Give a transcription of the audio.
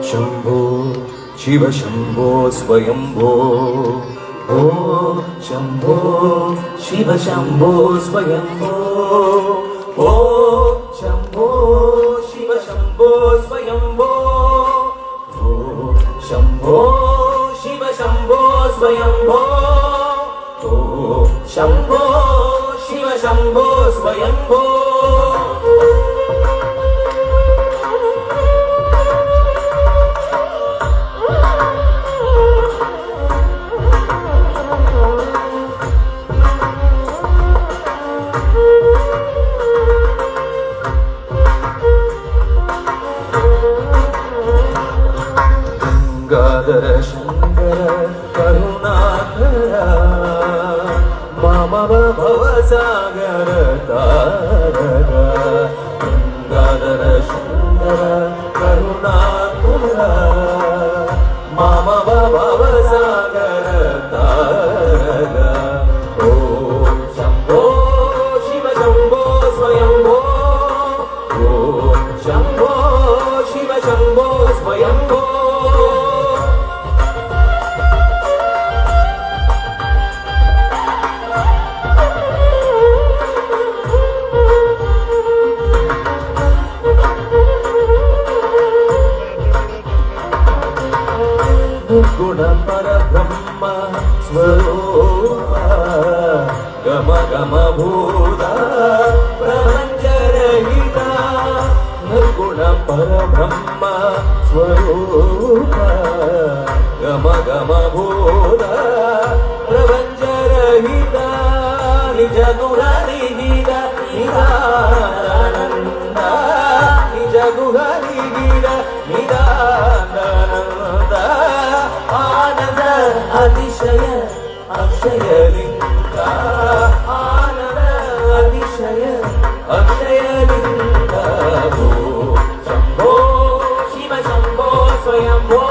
ಶಂಭೋ ಶಿವ ಶಂಭೋ ಸ್ವಯಂಭೋ ಓ ಶಂಭೋ ಶಿವ ಶಂಭೋ ಸ್ವಯಂಭೋ ಓ ಶಂಭೋ ಶಿವ ಶಂಭೋ ಸ್ವಯಂಭೋ ಓ ಶಂಭೋ ಶಿವ ಶಂಭೋ ಸ್ವಯಂಭೋ ಓ ಶಂಭೋ ಶಿವ ಶಂಭೋ ಸ್ವಯಂಭೋ ಗಂಗಾಧರ ಶಂಕರ ಕರುಣಾಕರ ಮಾಮವ ಭವಸಾಗರ ತಾರಕ ಗಂಗಾಧರ ಶಂಕರ ಕರುಣಾಕರ ಮಾಮವ ಭವಸಾಗರ ತಾರಕ ಓ ಶಂಭೋ ಶಿವ ಶಂಭೋ ಸ್ವಯಂಭೋ ಓ ಶಂಭೋ ಶಿವ ಶಂಭೋ ಸ್ವಯಂಭೋ ಗುಣ ಪರಬ್ರಹ್ಮ ಸ್ವರೂಪ ಗಮ ಗಮ ಭೂತ ಪ್ರಪಂಚರಹಿತ ನಿರ್ಗುಣ ಪರಬ್ರಹ್ಮ ಸ್ವರೂಪ ಗಮ ಗಮ ಭೂತ ಪ್ರಪಂಚರಹಿತ ನಿಜ ಗುಣ ನಿಗಿದ ನಿದಾನಂದ ನಿಜ ಗುಣ ನಿಗಿದ ನಿದಾನಂದ ಆನಂದ ಅತಿಶಯ ಅಕ್ಷಯಲಿಂಗ ಆನಂದ ಅತಿಶಯ ಅಕ್ಷಯಲಿಂಗ ಓ ಶಂಭೋ ಶಿವ ಶಂಭೋ ಸ್ವಯಂಭೋ